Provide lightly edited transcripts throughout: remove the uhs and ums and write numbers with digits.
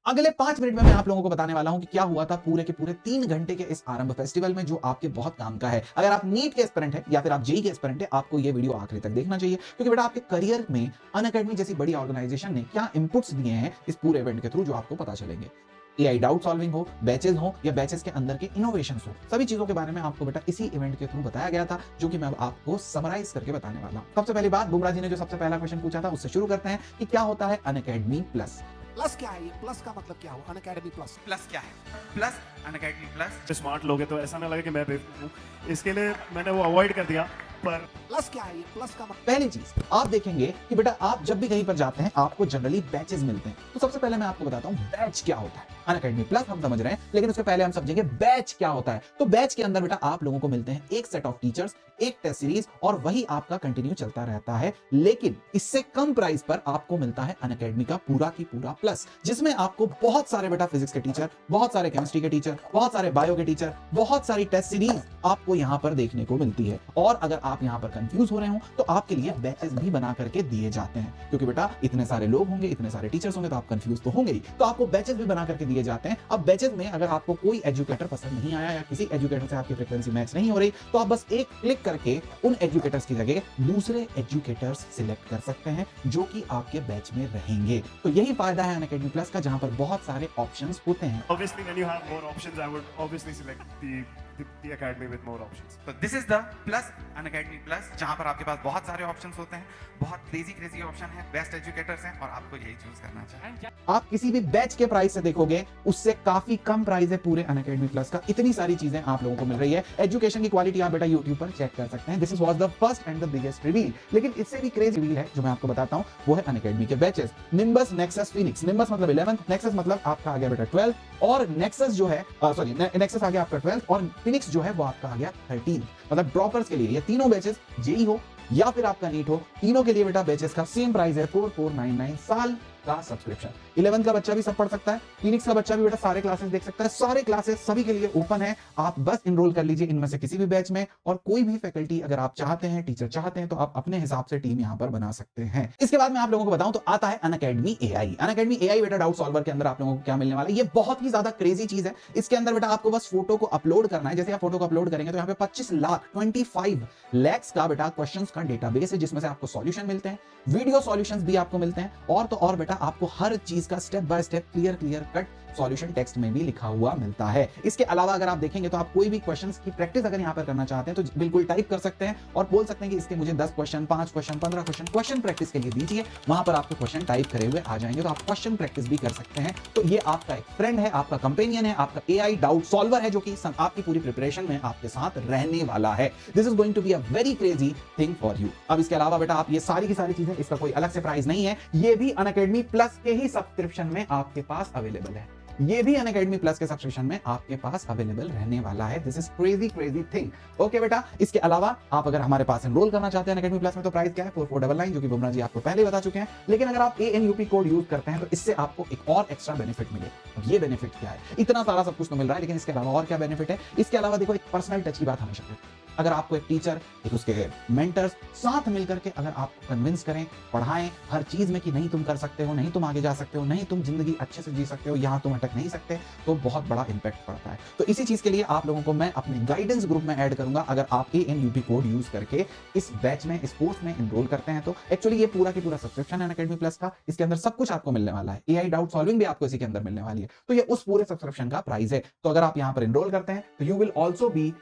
अगले 5 मिनट में मैं आप लोगों को बताने वाला हूं कि क्या हुआ था पूरे के पूरे 3 घंटे के इस आरंभ फेस्टिवल में, जो आपके बहुत काम का है। अगर आप नीट के एस्पिरेंट है या फिर आप जेई के एस्पिरेंट है, आपको ये वीडियो आखिरी तक देखना चाहिए, क्योंकि बेटा आपके करियर में अनअकैडमी जैसी बड़ी ऑर्गेनाइजेशन ने क्या इनपुट्स दिए हैं इस पूरे इवेंट के थ्रू, जो आपको पता चलेंगे। एआई डाउट सॉल्विंग हो, बैचेस हो या बैचेस के अंदर के इनोवेशंस हो, सभी चीजों के बारे में आपको बेटा इसी इवेंट के थ्रू बताया गया था, जो कि मैं अब आपको समराइज करके बताने वाला हूं। सबसे पहली बात, बुमराह जी ने जो सबसे पहला क्वेश्चन पूछा था उससे शुरू करते हैं कि क्या होता है अनअकैडमी प्लस। प्लस क्या है? ये प्लस का मतलब क्या हुआ? अनअकैडमी प्लस प्लस क्या है? Plus Unacademy plus. स्मार्ट लोग हैं तो ऐसा ना लगे कि मैं बेवकूफ हूँ, इसके लिए मैंने वो अवॉइड कर दिया। पर प्लस क्या है? ये प्लस का मतलब पहली चीज आप देखेंगे कि बेटा आप जब भी कहीं पर जाते हैं आपको जनरली बैचेस मिलते हैं। तो सबसे पहले मैं आपको बताता हूं बैच क्या होता है। अनअकैडमी प्लस हम समझ रहे हैं, लेकिन उससे पहले हम समझेंगे बैच क्या होता है। तो बैच के अंदर बेटा आप लोगों को मिलते हैं एक सेट ऑफ टीचर्स, एक टेस्ट सीरीज, और वही आपका कंटिन्यू चलता रहता है। लेकिन इससे कम प्राइस पर आपको मिलता है अनअकैडमी का पूरा की पूरा प्लस, जिसमें आपको बहुत सारे बेटा फिजिक्स के टीचर, बहुत सारे केमिस्ट्री के टीचर, बहुत सारे बायो के टीचर, बहुत सारी टेस्ट सीरीज आपको यहां पर देखने को मिलती है। और अगर आप यहां पर कंफ्यूज हो रहे हो तो आपके लिए बैचेस भी बना करके दिए जाते हैं, क्योंकि बेटा इतने सारे लोग होंगे, इतने सारे टीचर्स होंगे, तो आप कंफ्यूज तो होंगे ही। तो आपको बैचेस भी बना करके दिए जाते हैं। अब बैचेस में अगर आपको कोई एजुकेटर पसंद नहीं आया या किसी एजुकेटर से आपकी फ्रीक्वेंसी मैच नहीं हो रही, तो आप बस एक क्लिक करके उन एजुकेटर्स की जगह दूसरे एजुकेटर्स सिलेक्ट कर सकते हैं, जो कि आपके बैच में रहेंगे। तो यही फायदा है अनअकैडमी प्लस का, जहां पर बहुत सारे ऑप्शंस होते हैं। obviously when you have more options, I would obviously select the academy with more options. तो this is the plus Unacademy plus, जहां पर आपके पास बहुत सारे ऑप्शंस होते हैं, बहुत क्रेजी ऑप्शन है, बेस्ट एजुकेटर्स हैं, और आपको यही चूज करना चाहिए। आप किसी भी बैच के प्राइस से देखोगे उससे काफी कम प्राइस है पूरे अनअकैडमी प्लस का। इतनी सारी चीजें आप लोगों को मिल रही है। एजुकेशन की क्वालिटी आप बेटा यूट्यूब पर चेक कर सकते हैं। This was the first and the biggest reveal. लेकिन इससे भी क्रेजी रिवील है जो मैं आपको बताता हूं, वो है अनअकैडमी के batches. Nimbus, nexus, Phoenix. Nimbus मतलब 11th, नेक्सस मतलब आपका आ गया बेटा 12th, और नेक्सस जो है सॉरी नेक्सस आ गया आपका 12th, और फिनिक्स जो है वो आपका आ गया 13th। मतलब ड्रॉपर्स के लिए ये तीनों बैचेस, जेई हो या फिर आपका नीट हो, तीनों के लिए बेटा बैचेस का सेम प्राइस है 4499 साल का सब्सक्रिप्शन। 11th का बच्चा भी सब पढ़ सकता है, फिनिक्स का बच्चा भी बेटा सारे क्लासेस देख सकता है। सारे क्लासेस सभी के लिए ओपन है। आप बस इनरोल कर लीजिए इनमें से किसी भी बैच में, और कोई भी फैकल्टी अगर आप चाहते हैं, टीचर चाहते हैं, तो आप अपने हिसाब से टीम यहां पर बना सकते हैं। इसके बाद मैं आप लोगों को बताऊं तो आता है अनअकैडमी एआई। अनअकैडमी एआई बेटा डाउट सॉल्वर के अंदर आप लोगों को क्या मिलने वाला है, ये बहुत ही ज्यादा क्रेजी चीज है। इसके अंदर बेटा आपको बस फोटो को अपलोड करना है। जैसे आप फोटो को अपलोड करेंगे तो यहाँ पे 25 लाख का बेटा क्वेश्चंस का डेटाबेस है, जिसमें से आपको सॉल्यूशन मिलते हैं, वीडियो सॉल्यूशंस भी आपको मिलते हैं, और तो और बेटा आपको हर चीज का step by step clear cut solution text में भी लिखा हुआ मिलता है। इसके अलावा अगर आप देखेंगे तो आप कोई भी क्वेश्चंस की प्रैक्टिस अगर यहां पर करना चाहते हैं तो बिल्कुल टाइप कर सकते हैं और बोल सकते हैं कि इसके मुझे 10 क्वेश्चन, 5 क्वेश्चन, 15 क्वेश्चन प्रैक्टिस के लिए दीजिए। वहां पर आपको क्वेश्चन टाइप करे हुए आ जाएंगे, तो आप क्वेश्चन प्रैक्टिस भी कर सकते हैं। तो ये आपका एक फ्रेंड है, आपका कंपेनियन है, आपका एआई डाउट सॉल्वर है, जो कि आपकी पूरी प्रिपरेशन में आपके साथ रहने वाला है। This is going to be a very crazy thing for you. अब इसके अलावा बेटा आप ये सारी की सारी चीजें, इसका कोई अलग से प्राइस नहीं है, ये भी अनअकैडमी प्लस के ही सब्सक्रिप्शन में आपके पास अवेलेबल है। ये भी अनअकैडमी प्लस के सब्सक्रिप्शन में आपके पास अवेलेबल रहने वाला है। This is crazy thing. Okay बेटा, इसके अलावा आप अगर हमारे पास एनरोल करना चाहते हैं अनअकैडमी प्लस में, तो प्राइस क्या है 4499, जो कि बुमराह जी आपको पहले बता चुके हैं। लेकिन अगर आप ANUP कोड यूज करते हैं तो इससे आपको एक और एक्स्ट्रा बेनिफिट मिलेगा। अब ये बेनिफिट क्या है? इतना सारा सब कुछ तो मिल रहा है, लेकिन इसके अलावा और क्या बेनिफिट है? इसके अलावा देखो, एक पर्सनल टच की बात हमेशा करते हैं। अगर आपको एक टीचर, एक उसके मेंटर्स साथ मिलकर के अगर आपको कन्विंस करें, पढ़ाएं हर चीज में कि नहीं तुम कर सकते हो, नहीं तुम आगे जा सकते हो, नहीं तुम जिंदगी अच्छे से जी सकते हो, यहां तुम अटक नहीं सकते, तो बहुत बड़ा इंपैक्ट पड़ता है। तो इसी चीज के लिए आप लोगों को मैं अपने गाइडेंस ग्रुप में ऐड करूंगा। अगर आप ANUP कोड यूज करके इस बैच में, इस कोर्स में एनरोल करते हैं, तो एक्चुअली ये पूरा की पूरा सब्सक्रिप्शन है अनअकैडमी प्लस का। इसके अंदर सब कुछ आपको मिलने वाला है। एआई डाउट सॉल्विंग भी आपको इसी के अंदर मिलने वाली है। तो ये उस पूरे सब्सक्रिप्शन का प्राइस है। तो अगर आप यहां पर एनरोल करते हैं तो you will also be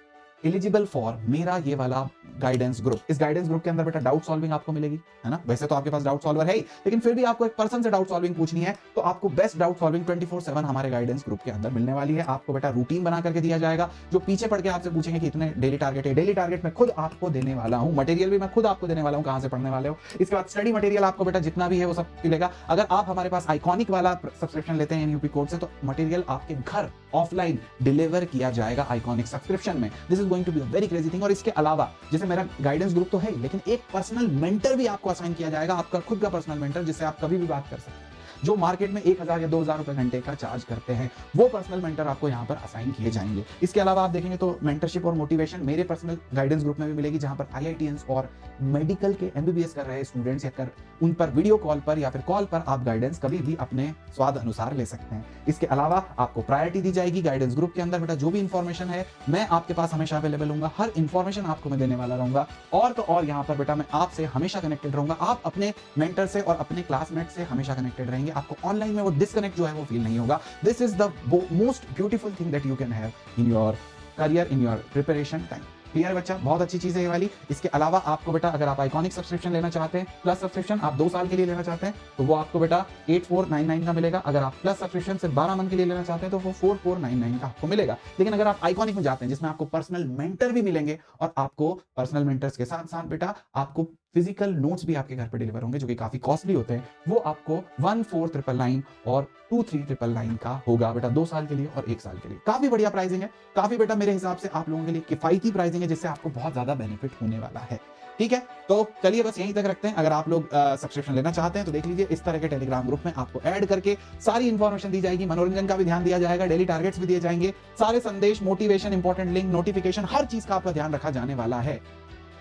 eligible for मेरा ये वाला गाइडेंस ग्रुप। इस गाइडेंस ग्रुप के अंदर बेटा डाउट सॉल्विंग आपको मिलेगी, है ना। वैसे तो आपके पास डाउट सॉल्वर है ही, लेकिन फिर भी आपको एक पर्सन से डाउट सॉल्विंग पूछनी है, तो आपको बेस्ट डाउट सॉल्विंग 24/7 हमारे गाइडेंस ग्रुप के अंदर मिलने वाली है। आपको बेटा रूटीन बना करके दिया जाएगा, जो पीछे पढ़ के आपसे पूछेंगे कि इतने डेली टारगेट है। डेली टारगेट मैं खुद आपको देने वाला हूं, मटेरियल भी मैं खुद आपको देने वाला हूं, कहां से पढ़ने वाले हो। इसके बाद स्टडी मटेरियल आपको बेटा जितना भी है वो सब मिलेगा। अगर आप हमारे पास आइकॉनिक वाला सब्सक्रिप्शन लेते हैं ANUP कोड से, तो मटेरियल आपके घर ऑफलाइन डिलीवर किया जाएगा आइकॉनिक सब्सक्रिप्शन में। This is going to be a very crazy thing. और इसके अलावा जैसे मेरा गाइडेंस ग्रुप तो है, लेकिन एक पर्सनल मेंटर भी आपको असाइन किया जाएगा, आपका खुद का पर्सनल मेंटर, जिससे आप कभी भी बात कर सकते हैं। जो मार्केट में 1000 या 2000 रुपए घंटे का चार्ज करते हैं, वो पर्सनल मेंटर आपको यहाँ पर असाइन किए जाएंगे। इसके अलावा आप देखेंगे तो मेंटरशिप और मोटिवेशन मेरे पर्सनल गाइडेंस ग्रुप में भी मिलेगी, जहां पर IITians और मेडिकल के MBBS कर रहे स्टूडेंट्स या कर उन पर वीडियो कॉल पर या फिर कॉल पर आप गाइडेंस कभी भी अपने स्वाद अनुसार ले सकते हैं। इसके अलावा आपको प्रायोरिटी दी जाएगी गाइडेंस ग्रुप के अंदर। बेटा जो भी इंफॉर्मेशन है मैं आपके पास हमेशा अवेलेबल हूंगा, हर इंफॉर्मेशन आपको मैं देने वाला रहूंगा। और तो और यहाँ पर बेटा मैं आपसे हमेशा कनेक्टेड रहूंगा, आप अपने मेंटर से और अपने क्लासमेट से हमेशा कनेक्टेड रहेंगे। आपको ऑनलाइन में वो डिस्कनेक्ट जो है वो फील नहीं होगा। This is the most beautiful thing that you can have in your career, in your preparation time. Clear बच्चा, बहुत अच्छी चीज है ये वाली। इसके अलावा आपको बेटा अगर आप आइकॉनिक सब्सक्रिप्शन लेना चाहते हैं, प्लस सब्सक्रिप्शन आप 2 साल के लिए लेना चाहते हैं तो वो आपको बेटा 8499 का मिलेगा। अगर आप प्लस सब्सक्रिप्शन सिर्फ 12 मंथ के लिए लेना चाहते हैं तो वो 4499 का आपको मिलेगा। लेकिन अगर आप आइकॉनिक में जाते हैं जिसमें आपको पर्सनल मेंटर भी मिलेंगे और आपको पर्सनल मेंटर्स के साथ साथ बेटा आपको फिजिकल नोट्स भी आपके घर पर डिलीवर होंगे जो कि काफी कॉस्टली होते हैं, वो आपको 14,999 और 23,999 का होगा बेटा 2 साल के लिए और 1 साल के लिए। काफी बढ़िया प्राइसिंग है, काफी बेटा मेरे हिसाब से आप लोगों के लिए किफायती प्राइसिंग है, जिससे आपको बहुत ज्यादा बेनिफिट होने वाला है। ठीक है, तो चलिए बस यहीं तक रखते हैं। अगर आप लोग सब्सक्रिप्शन लेना चाहते हैं तो देख लीजिए, इस तरह के टेलीग्राम ग्रुप में आपको ऐड करके सारी इंफॉर्मेशन दी जाएगी, मनोरंजन का भी ध्यान दिया जाएगा, डेली टारगेट्स भी दिए जाएंगे, सारे संदेश, मोटिवेशन, इंपॉर्टेंट लिंक, नोटिफिकेशन, हर चीज का आपका ध्यान रखा जाने वाला है।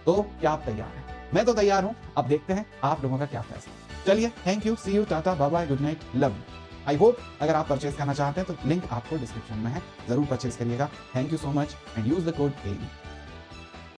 तो क्या आप तैयार हैं? मैं तो तैयार हूं। अब देखते हैं आप लोगों का क्या फैसला। चलिए, थैंक यू, सी यू, टाटा, bye bye, good night, love you. I hope अगर आप परचेज करना चाहते हैं तो लिंक आपको डिस्क्रिप्शन में है, जरूर परचेज करिएगा। Thank you so much and use the code AE।